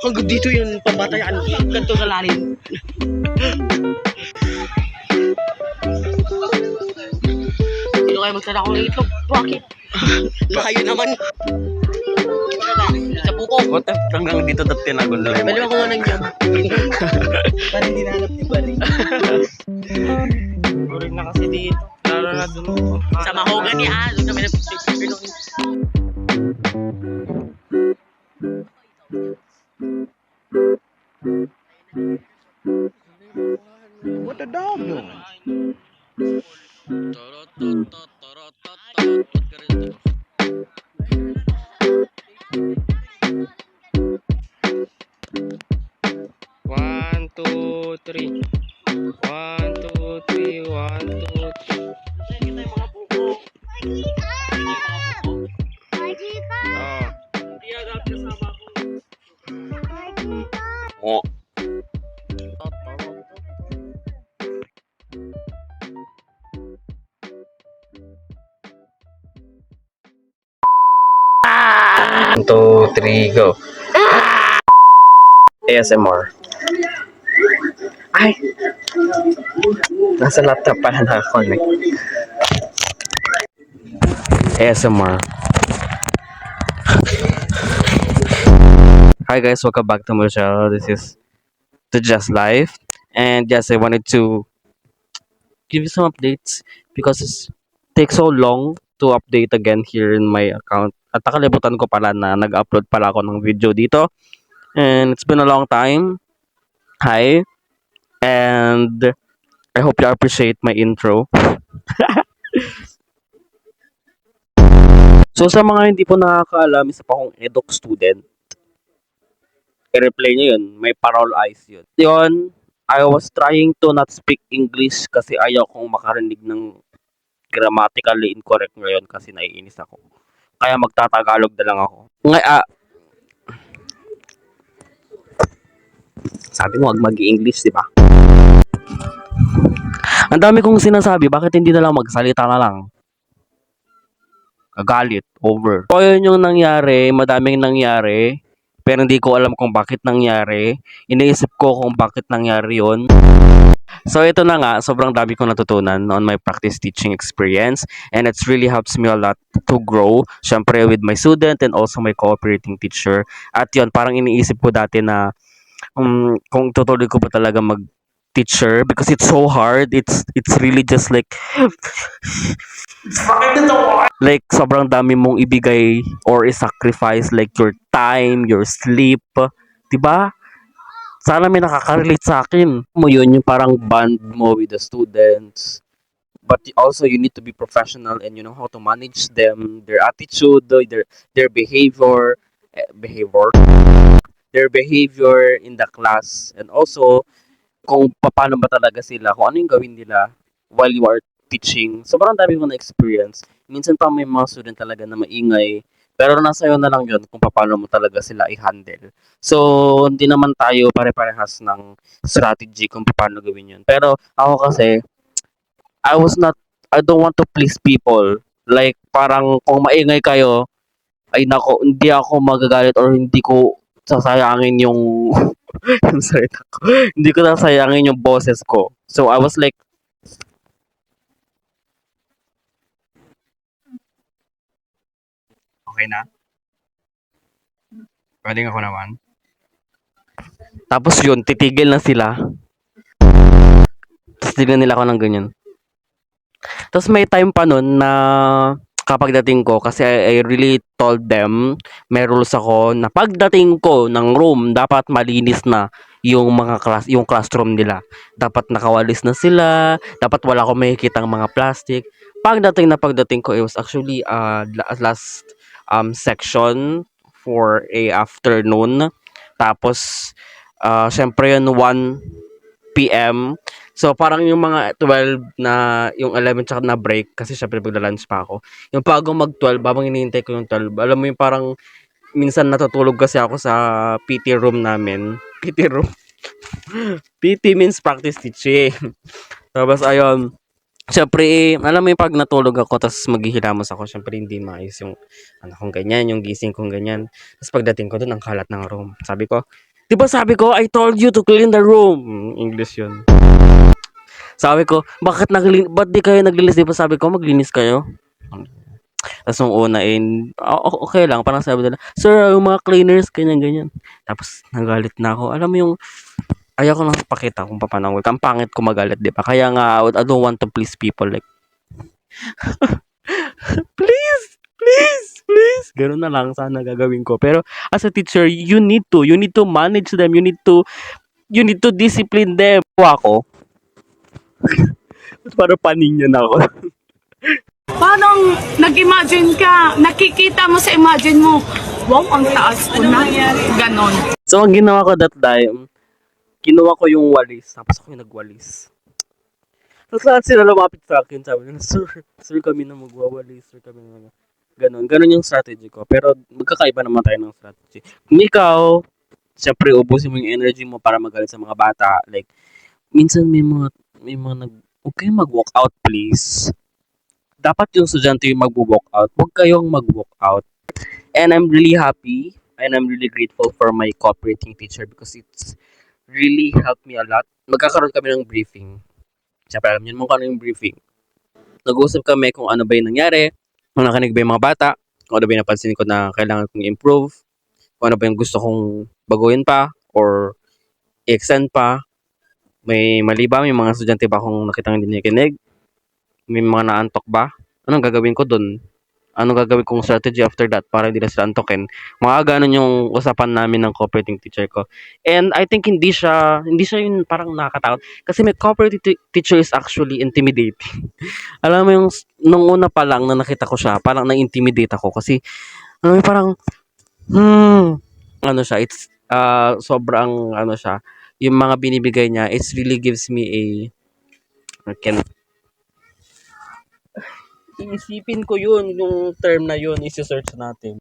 hanggang dito yung pambatayan. Ganito kalalim. Sino kayo magtatako ng itlog? Bakit? Layo naman. Sa buko. What if hanggang dito na tinagol nila yung Baliw ako nga ng yam. Parang hindi nahanap ni Bari. Boring na kasi dito. Lalo na dun. Sa mahogany ha. Doon kami nagpipilong. What the dog doing? One, two, three. 1, 2, 3, 1, 2, 3. Oh. One, two, three, go. ASMR. Ay! Nasa laptop pala naka-connect. ASMR. Hi guys, welcome back to my channel. This is the Just Life. And yes, I wanted to give you some updates because it takes so long to update again here in my account. At nakalimutan ko pala na nag-upload pala ako ng video dito. And it's been a long time. Hi. And I hope you appreciate my intro. So sa mga hindi po nakakaalam, isa pa akong eduk student. I-replay nyo yun, may parol eyes yun. Yun, I was trying to not speak English kasi ayaw kong makarinig ng grammatically incorrect ngayon kasi naiinis ako. Kaya magtatagalog na lang ako. Sabi mo, wag mag-English, di ba? Ang dami kong sinasabi, bakit hindi na lang magsalita na lang? Galit, over. So, yun yung nangyari, madaming nangyari, pero hindi ko alam kung bakit nangyari. Iniisip ko kung bakit nangyari yun. So, ito na nga, sobrang dami kong natutunan on my practice teaching experience, and it's really helps me a lot to grow, syempre with my student and also my cooperating teacher. At yun, parang iniisip ko dati na kung tutuloy ko pa talaga mag-teacher because it's so hard. It's really just like sobrang dami mong ibigay or i-sacrifice like your time, your sleep, 'di ba? Sana may nakaka-relate sa akin. Mo yun yung parang bond mo with the students. But also you need to be professional and you know how to manage them, their attitude, their behavior, their behavior in the class, and also kung paano ba talaga sila, kung ano yung gawin nila while you are teaching. Sobrang dami mo na experience. Minsan pa may mga student talaga na maingay, pero nasa iyo na lang yun kung paano mo talaga sila i-handle. So, hindi naman tayo pare-parehas ng strategy kung paano gawin yun. Pero ako kasi, I don't want to please people. Like, parang kung maingay kayo, ay nako, hindi ako magagalit or hindi ko sasayangin yung yung salita ko. Hindi ko nasayangin yung boses ko. So I was like, okay na? Pwede ako naman. Tapos yun, titigil na sila. Tapos tignan nila ako ng ganyan. Tapos may time pa nun na kapag dating ko, kasi I really told them, may rules ako na pagdating ko ng room, dapat malinis na yung yung classroom nila. Dapat nakawalis na sila, dapat wala akong makikitang mga plastic. Pagdating ko, it was actually last section for a afternoon. Tapos, syempre yun 1 p.m. So, parang yung mga 12 na, yung 11 tsaka na break, kasi syempre magla-lunch pa ako. Yung bago mag-12, habang hinihintay ko yung 12, alam mo yung parang, minsan natutulog kasi ako sa PT room namin. PT room? PT means practice teaching. Tapos, ayun, Siyempre, alam mo yung 'pag natulog ako ta's maghihilamos ako siyempre hindi maayos yung ano kong ganyan, yung gising kong ganyan. Ta's pagdating ko dun ang kalat ng room. Sabi ko, "'Di ba sabi ko, I told you to clean the room." English yun. Sabi ko, "Ba't di kayo naglinis? 'Di ba sabi ko maglinis kayo?" Ta's nung una, okey lang parang sabi nila, "Sir, yung mga cleaners ganyan, ganyan." Tapos nagalit na ako. Alam mo yung ayaw ko ng pakita kung papaano ako, ang pangit ko magalit 'di ba? Kaya nga I don't want to please people like, "Please, please, please." Gano'n na lang sana gagawin ko. Pero as a teacher, you need to manage them, you need to discipline them. Ako, parang paninyan ako. Parang nag-imagine ka, nakikita mo sa imagine mo, wow, ang taas ko na. Ganon. So ang ginawa ko that time, kinuha ko yung walis, tapos ako yung nagwalis. Tapos lahat sila lumapit sa akin, sabi nila, sir kami na magwawalis, sir kami na ganon yung strategy ko. Pero magkakaiba naman tayo ng strategy. Kung ikaw, syempre ubusin mo yung energy mo para magalit sa mga bata. Like, minsan huwag kayong mag-walk out please. Dapat yung estudyante yung mag-walk out. Huwag kayong mag-walk out. And I'm really happy and I'm really grateful for my cooperating teacher because it's really helped me a lot. Magkakaroon kami ng briefing. Siyempre, alam niyo naman kung ano yung briefing. Nag-uusap kami kung ano ba yung nangyari, kung nakinig ba yung mga bata, kung ano ba yung napansin ko na kailangan kong improve, kung ano ba yung gusto kong baguhin pa, or i-extend pa. May mali ba? May mga estudyante ba akong nakitang hindi nakikinig? May mga naantok ba? Anong gagawin ko dun? Anong gagawin kong strategy after that para hindi na sila antokin? Mga ganun yung usapan namin ng cooperating teacher ko. And I think hindi siya yung parang nakakatakot. Kasi may cooperating teacher is actually intimidating. Alam mo yung nung una pa lang na nakita ko siya, parang na-intimidate ako kasi alam mo yung parang ano siya, it's sobrang ano siya, yung mga binibigay niya, it really gives me can iisipin ko yun, yung term na yun, isi-search natin.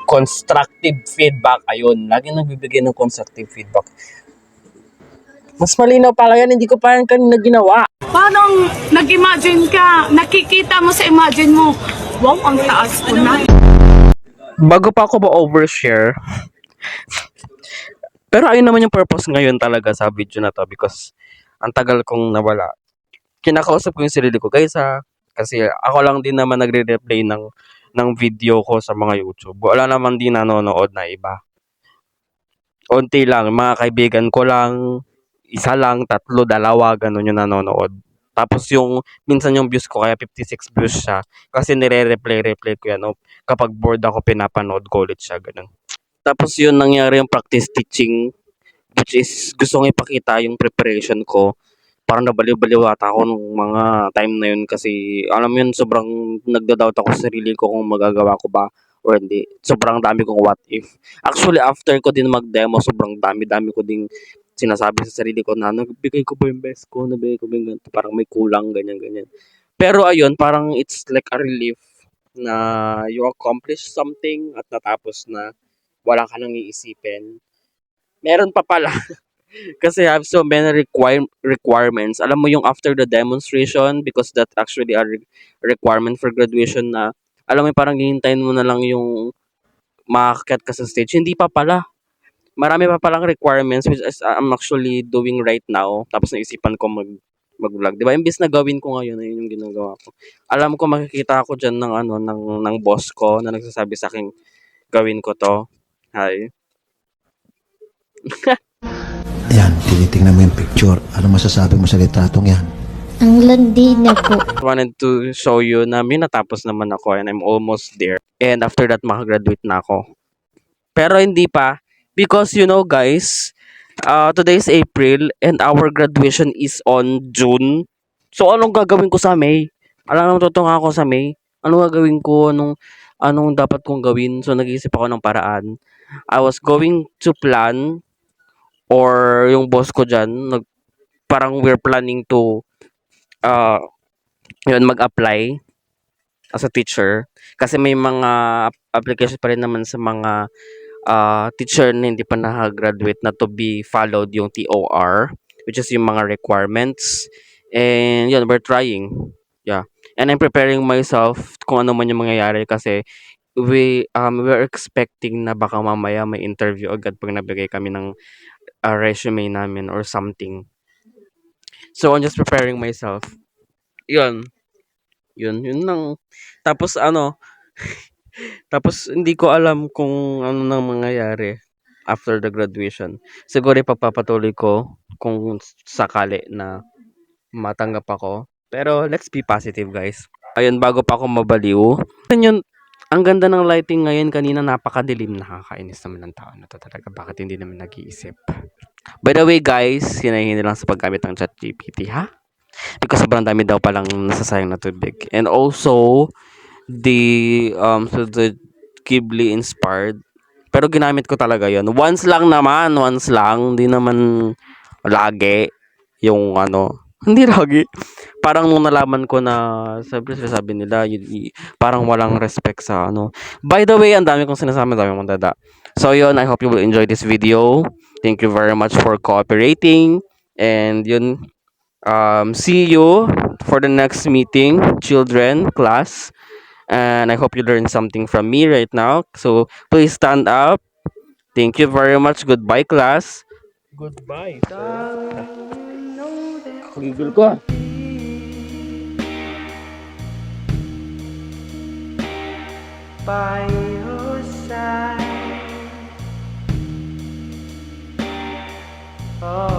Constructive feedback, ayun. Lagi nagbibigay ng constructive feedback. Mas malinaw pala yan, hindi ko pa yan kanina ginawa. Parang nag-imagine ka, nakikita mo sa imagine mo, wow, ang taas ko na. Bago pa ako ma-overshare, pero ayun naman yung purpose ngayon talaga sa video na to because ang tagal kong nawala. Kinakausap ko yung sarili ko, guys kasi ako lang din naman nagre-replay ng video ko sa mga YouTube. Wala naman din nanonood na iba. Unti lang, mga kaibigan ko lang, isa lang, tatlo, dalawa, ganun yung nanonood. Tapos minsan yung views ko, kaya 56 views siya. Kasi nire-replay ko yan. Kapag bored ako, pinapanood ko ulit siya, ganun. Tapos yun, nangyari yung practice teaching, which is gusto kong ipakita yung preparation ko. Parang nabaliw-baliw ata ako nung mga time na yun kasi alam mo yun, sobrang nagda-doubt ako sa sarili ko kung magagawa ko ba or hindi. Sobrang dami kong what if. Actually, after ko din mag-demo, sobrang dami-dami ko ding sinasabi sa sarili ko na nagbigay ko ba yung best ko, nabigay ko ba yung ganito, parang may kulang, ganyan-ganyan. Pero ayun, parang it's like a relief na you accomplish something at natapos na wala ka nang iisipin. Meron pa pala. Kasi I have so many requirements. Alam mo yung after the demonstration, because that actually a requirement for graduation na, alam mo parang hihintayin mo na lang yung makakit ka sa stage. Hindi pa pala. Marami pa palang requirements which is I'm actually doing right now. Tapos naisipan ko mag-vlog. 'Di ba? Imbes na gawin ko ngayon, ayun yung ginagawa ko. Alam ko makikita ako diyan ng boss ko na nagsasabi sa akin gawin ko 'to. Hi. Yan, tinitingnan mo yung picture. Ano masasabi mo sa litratong yan? Ang landi na po. Wanted to show you na may natapos naman ako and I'm almost there. And after that, makagraduate na ako. Pero hindi pa. Because you know guys, today is April and our graduation is on June. So anong gagawin ko sa May? Alam mo, tutunga ako sa May. Anong gagawin ko? Anong dapat kong gawin? So nag-iisip ako ng paraan. I was going to plan or yung boss ko dyan, parang we're planning to uh, mag-apply as a teacher kasi may mga application pa rin naman sa mga teacher na hindi pa nakagraduate na to be followed yung TOR, which is yung mga requirements, and yun, we're trying. Yeah. And I'm preparing myself kung ano man yung mangyayari kasi we're expecting na baka mamaya may interview agad pag nabigay kami ng resume namin or something. So I'm just preparing myself. Yun. Yun lang. Tapos ano, tapos hindi ko alam kung ano nang mangyayari after the graduation. Siguro ipagpapatuloy ko kung sakali na matanggap ako. Pero let's be positive, guys. Ayun, bago pa ako mabaliw. Yun, ang ganda ng lighting ngayon. Kanina napakadilim. Nakakainis naman ng tao na to talaga. Bakit hindi naman nag-iisip? By the way, guys, hinahingi lang sa paggamit ng ChatGPT, ha? Because sobrang dami daw palang nasasayang na tubig. And also, the Ghibli inspired. Pero ginamit ko talaga yon. Once lang naman, once lang. Hindi naman lagi yung ano. Hindi lagi. Parang nung nalaman ko na sabi nila parang walang respect sa ano. By the way, ang dami kong sinasama, dami kong dada. So yun, I hope you will enjoy this video. Thank you very much for cooperating. And yun, see you for the next meeting, children, class. And I hope you learned something from me right now. So please stand up. Thank you very much. Goodbye, class. Goodbye. Gigil ko. By your side. Oh.